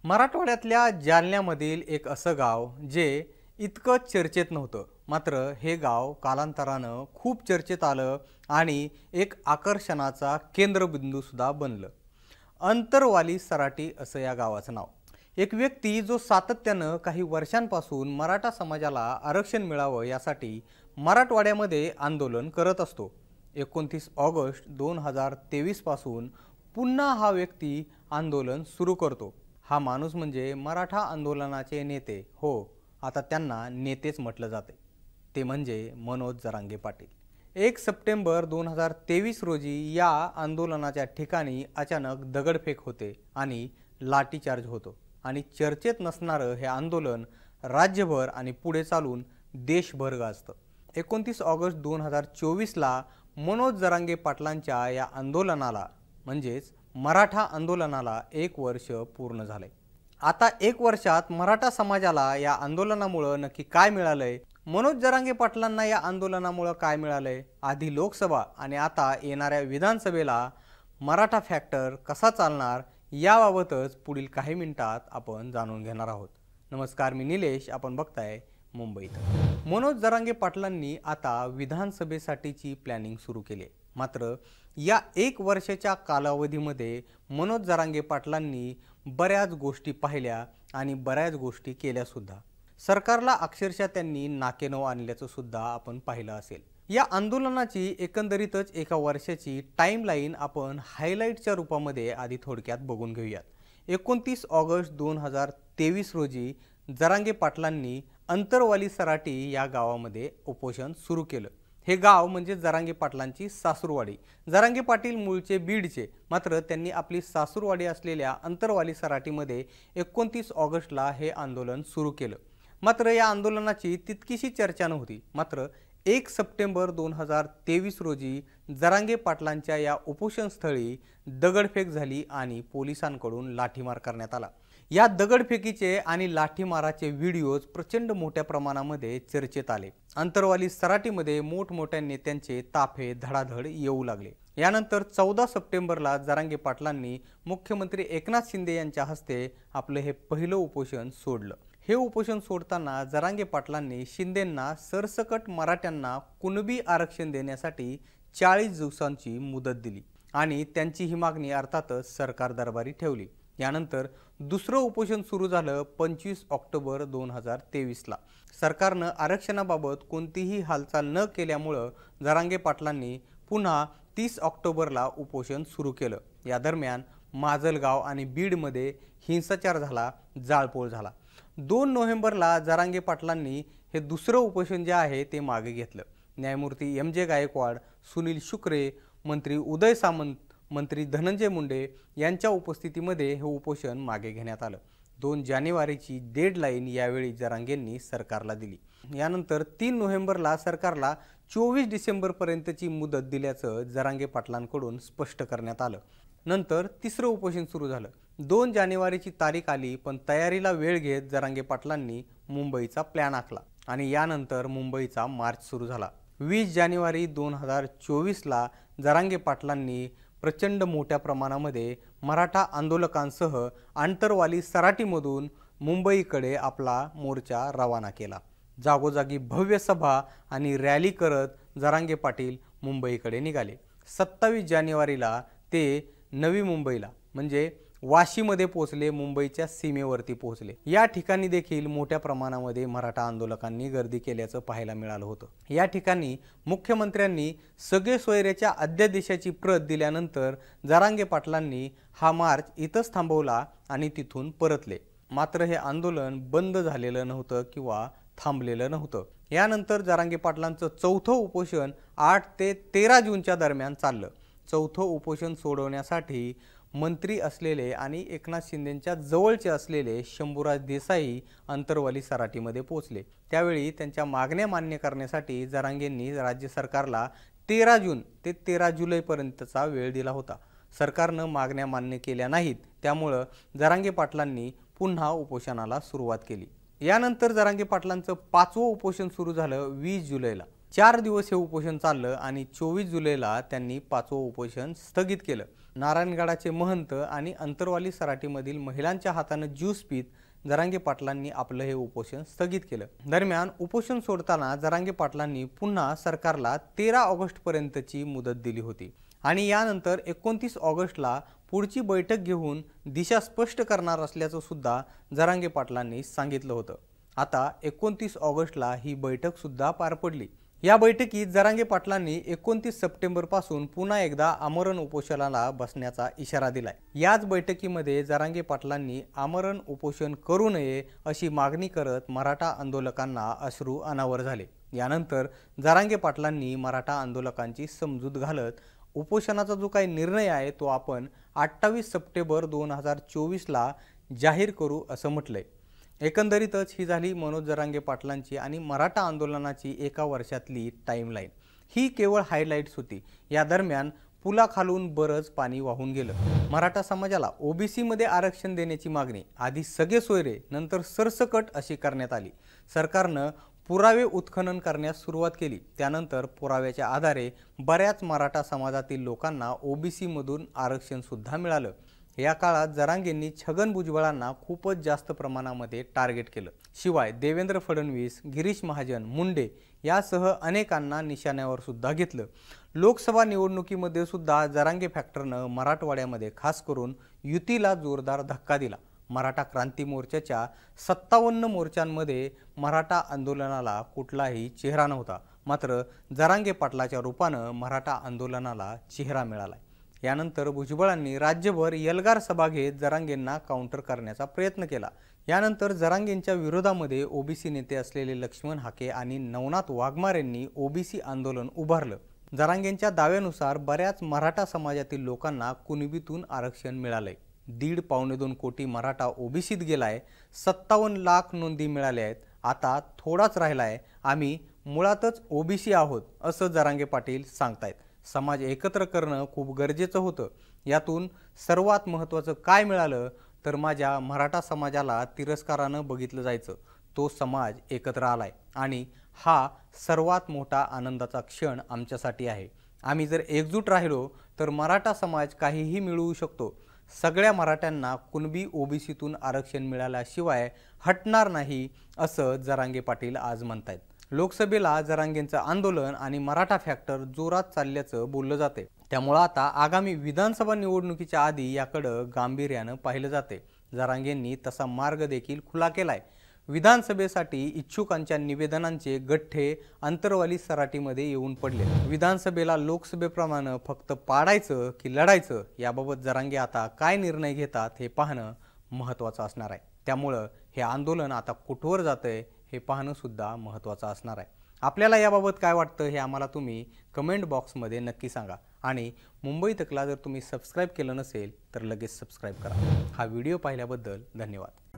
मराठवाड्यातल्या जालन्यामधील एक असं गाव जे इतकं चर्चेत नव्हतं, मात्र हे गाव कालांतरानं खूप चर्चेत आलं आणि एक आकर्षणाचा केंद्रबिंदू सुद्धा बनलं. अंतरवाली सराटी असं या गावाचं नाव. एक व्यक्ती जो सातत्यानं काही वर्षांपासून मराठा समाजाला आरक्षण मिळावं यासाठी मराठवाड्यामध्ये आंदोलन करत असतो. 29 ऑगस्ट 2023 पासून पुन्हा हा व्यक्ती आंदोलन सुरू करतो. हा माणूस म्हणजे मराठा आंदोलनाचे नेते. हो, आता त्यांना नेतेच म्हटलं जाते. ते म्हणजे मनोज जरांगे पाटील. 1 सप्टेंबर 2023 रोजी या आंदोलनाच्या ठिकाणी अचानक दगडफेक होते आणि लाठीचार्ज होतो आणि चर्चेत नसणारं हे आंदोलन राज्यभर आणि पुढे चालून देशभर गाजतं. 29 ऑगस्ट 2024ला मनोज जरांगे पाटलांच्या या आंदोलनाला म्हणजेच मराठा आंदोलनाला 1 वर्ष पूर्ण झाले. आता 1 वर्षात मराठा समाजाला या आंदोलनामुळे नक्की काय मिळालंय, मनोज जरांगे पाटलांना या आंदोलनामुळे काय मिळालंय, आधी लोकसभा आणि आता येणाऱ्या विधानसभेला मराठा फॅक्टर कसा चालणार याबाबतच पुढील काही मिनिटात आपण जाणून घेणार आहोत. नमस्कार, मी निलेश. आपण बघताय मुंबईत. मनोज जरांगे पाटलांनी आता विधानसभेसाठीची प्लॅनिंग सुरू केली. मात्र या 1 वर्षाच्या कालावधीमध्ये मनोज जरांगे पाटलांनी बऱ्याच गोष्टी पाहिल्या आणि बऱ्याच गोष्टी केल्या सुद्धा. सरकारला अक्षरशः त्यांनी नाकेनऊ आणल्याचं सुद्धा आपण पाहिलं असेल. या आंदोलनाची एकंदरीतच एका वर्षाची टाईमलाईन आपण हायलाईटच्या रूपामध्ये आधी थोडक्यात बघून घेऊयात. 29 ऑगस्ट 2023 रोजी जरांगे पाटलांनी अंतरवाली सराटी या गावामध्ये उपोषण सुरू केलं. हे गाव म्हणजे जरांगे पाटलांची सासूरवाडी. जरांगे पाटील मूळचे बीडचे, मात्र त्यांनी आपली सासूरवाडी असलेल्या अंतरवाली सराटीमध्ये 29 ऑगस्टला हे आंदोलन सुरू केलं. मात्र या आंदोलनाची तितकीशी चर्चा नव्हती. मात्र 1 सप्टेंबर 2023 रोजी जरांगे पाटलांच्या या उपोषणस्थळी दगडफेक झाली आणि पोलिसांकडून लाठीमार करण्यात आला. या दगडफेकीचे आणि लाठीमाराचे व्हिडिओज प्रचंड मोठ्या प्रमाणामध्ये चर्चेत आले. अंतरवाली सराटीमध्ये मोठमोठ्या नेत्यांचे ताफे धडाधड येऊ लागले. यानंतर 14 सप्टेंबरला जरांगे पाटलांनी मुख्यमंत्री एकनाथ शिंदे यांच्या हस्ते आपलं हे पहिलं उपोषण सोडलं. हे उपोषण सोडताना जरांगे पाटलांनी शिंदेंना सरसकट मराठ्यांना कुणबी आरक्षण देण्यासाठी 40 दिवसांची मुदत दिली आणि त्यांची ही मागणी अर्थातच सरकार दरबारी ठेवली. यानंतर दुसरं उपोषण सुरू झालं 25 ऑक्टोबर 2023ला. सरकारनं आरक्षणाबाबत कोणतीही हालचाल न केल्यामुळं जरांगे पाटलांनी पुन्हा 30 ऑक्टोबरला उपोषण सुरू केलं. या दरम्यान माजलगाव आणि बीडमध्ये हिंसाचार झाला, जाळपोळ झाला. 2 नोव्हेंबरला जरांगे पाटलांनी हे दुसरं उपोषण जे आहे ते मागे घेतलं. न्यायमूर्ती MJ गायकवाड, सुनील शुक्रे, मंत्री उदय सामंत, मंत्री धनंजय मुंडे यांच्या उपस्थितीमध्ये हे उपोषण मागे घेण्यात आलं. 2 जानेवारीची डेडलाईन यावेळी जरांगेंनी सरकारला दिली. यानंतर 3 नोव्हेंबरला सरकारला 24 डिसेंबरपर्यंतची मुदत दिल्याचं जरांगे पाटलांकडून स्पष्ट करण्यात आलं. नंतर तिसरं उपोषण सुरू झालं. 2 जानेवारीची तारीख आली, पण तयारीला वेळ घेत जरांगे पाटलांनी मुंबईचा प्लॅन आखला आणि यानंतर मुंबईचा मार्च सुरू झाला. 20 जानेवारी 2024ला जरांगे पाटलांनी प्रचंड मोठ्या प्रमाणामध्ये मराठा आंदोलकांसह अंतरवाली सराटीमधून मुंबईकडे आपला मोर्चा रवाना केला. जागोजागी भव्य सभा आणि रॅली करत जरांगे पाटील मुंबईकडे निघाले. 27 जानेवारीला ते नवी मुंबईला म्हणजे वाशीमध्ये पोहोचले, मुंबईच्या सीमेवरती पोहोचले. या ठिकाणी देखील मोठ्या प्रमाणामध्ये मराठा आंदोलकांनी गर्दी केल्याचं पाहायला मिळालं होतं. या ठिकाणी मुख्यमंत्र्यांनी सगळे सोयऱ्याच्या अध्यादेशाची प्रत दिल्यानंतर जरांगे पाटलांनी हा मार्च इथंच थांबवला आणि तिथून परतले. मात्र हे आंदोलन बंद झालेलं नव्हतं किंवा थांबलेलं नव्हतं. यानंतर जरांगे पाटलांचं चौथं उपोषण 8 ते 13 जूनच्या दरम्यान चाललं. चौथं उपोषण सोडवण्यासाठी मंत्री असलेले आणि एकनाथ शिंदेंच्या जवळचे असलेले शंभूराज देसाई अंतरवाली सराटीमध्ये पोहोचले. त्यावेळी त्यांच्या मागण्या मान्य करण्यासाठी जरांगेंनी राज्य सरकारला 13 जून ते 13 जुलैपर्यंतचा वेळ दिला होता. सरकारनं मागण्या मान्य केल्या नाहीत, त्यामुळं जरांगे पाटलांनी पुन्हा उपोषणाला सुरुवात केली. यानंतर जरांगे पाटलांचं 5वं उपोषण सुरू झालं 20 जुलैला. 4 दिवस हे उपोषण चाललं आणि 24 जुलैला त्यांनी 5वं उपोषण स्थगित केलं. नारायणगडाचे महंत आणि अंतरवाली सराटीमधील महिलांच्या हाताने ज्यूस पीत जरांगे पाटलांनी आपलं हे उपोषण स्थगित केलं। दरम्यान उपोषण सोडताना जरांगे पाटलांनी पुन्हा सरकारला 13 ऑगस्ट पर्यंतची मुदत दिली होती आणि यानंतर 29 ऑगस्टला पुढची बैठक घेऊन दिशा स्पष्ट करणार असल्याचं सुद्धा जरांगे पाटलांनी सांगितलं होतं। आता 29 ऑगस्टला ही बैठक सुद्धा पार पडली। या बैठकीत जरांगे पाटलांनी 29 सप्टेंबर पासून पुन्हा एकदा आमरण उपोषणाला बसण्याचा इशारा दिलाय। याच बैठकीमध्ये जरांगे पाटलांनी आमरण उपोषण करू नये अशी मागणी करत मराठा आंदोलकांना अश्रू अनावर झाले। यानंतर जरांगे पाटलांनी मराठा आंदोलकांची समजूत घालत उपोषणाचा जो काही निर्णय आहे तो आपण 28 सप्टेंबर 2024ला जाहीर करू असं म्हटलंय। एकंदरीतच ही झाली मनोज जरांगे पाटलांची आणि मराठा आंदोलनाची एका वर्षातली टाइमलाईन। ही केवळ हायलाइट्स होती। या दरम्यान पुलाखालून बरंच पाणी वाहून गेलं। मराठा समाजाला ओबीसी मध्ये आरक्षण देण्याची मागणी आधी सगळे सोयरे नंतर सरसकट अशी करण्यात आली। सरकारनं पुरावे उत्खनन करण्यास सुरुवात केली। त्यानंतर पुराव्याच्या आधारे बऱ्याच मराठा समाजातील लोकांना ओबीसी मधून आरक्षण सुद्धा मिळालं। या काळात जरांगेंनी छगन भुजबळांना खूपच जास्त प्रमाणामध्ये टार्गेट केलं। शिवाय देवेंद्र फडणवीस, गिरीश महाजन, मुंडे यासह अनेकांना निशाण्यावर सुद्धा घेतलं। लोकसभा निवडणुकीमध्ये सुद्धा जरांगे फॅक्टरनं मराठवाड्यामध्ये खास करून युतीला जोरदार धक्का दिला। मराठा क्रांती मोर्चाच्या 57 मोर्चांमध्ये मराठा आंदोलनाला कुठलाही चेहरा नव्हता, मात्र जरांगे पाटलाच्या रूपानं मराठा आंदोलनाला चेहरा मिळाला। यानंतर भुजबळांनी राज्यभर एल्गार सभा घेत जरांगेंना काउंटर करण्याचा प्रयत्न केला। यानंतर जरांगेंच्या विरोधामध्ये ओबीसी नेते असलेले लक्ष्मण हाके आणि नवनाथ वाघमारेंनी ओबीसी आंदोलन उभारलं। जरांगेंच्या दाव्यानुसार बऱ्याच मराठा समाजातील लोकांना कुणबीतून आरक्षण मिळालंय। 1.5-2 कोटी मराठा ओबीसीत गेलाय। 57 लाख नोंदी मिळाल्या आहेत। आता थोडाच राहिलाय, आम्ही मुळातच ओबीसी आहोत असं जरांगे पाटील सांगतायत। समाज एकत्र करणं खूप गरजेचं होतं। यातून सर्वात महत्त्वाचं काय मिळालं तर माझ्या मराठा समाजाला तिरस्कारानं बघितलं जायचं, तो समाज एकत्र आलाय आणि हा सर्वात मोठा आनंदाचा क्षण आमच्यासाठी आहे। आम्ही जर एकजूट राहिलो तर मराठा समाज काहीही मिळवू शकतो। सगळ्या मराठ्यांना कुणबी ओबीसीतून आरक्षण मिळाल्याशिवाय हटणार नाही असं जरांगे पाटील आज म्हणतायत। लोकसभेला जरांगेंचं आंदोलन आणि मराठा फॅक्टर जोरात चालल्याचं बोललं जाते। त्यामुळे आता आगामी विधानसभा निवडणुकीच्या आधी याकडे गांभीर्यानं पाहिलं जाते। जरांगेंनी तसा मार्ग देखील खुला केलाय। विधानसभेसाठी इच्छुकांच्या निवेदनांचे गठ्ठे अंतरवाली सराटीमध्ये येऊन पडले। विधानसभेला लोकसभेप्रमाणे फक्त पाडायचं की लढायचं याबाबत जरांगे आता काय निर्णय घेतात हे पाहणं महत्त्वाचं असणार आहे। त्यामुळे हे आंदोलन आता कुठवर जातंय हे पाहणं सुद्धा महत्त्वाचं असणार आहे। आपल्याला याबाबत काय वाटतं हे आम्हाला तुम्ही कमेंट बॉक्समध्ये नक्की सांगा आणि मुंबई तकला जर तुम्ही सबस्क्राइब केलं नसेल तर लगेच सबस्क्राइब करा। हा व्हिडिओ पाहिल्याबद्दल धन्यवाद।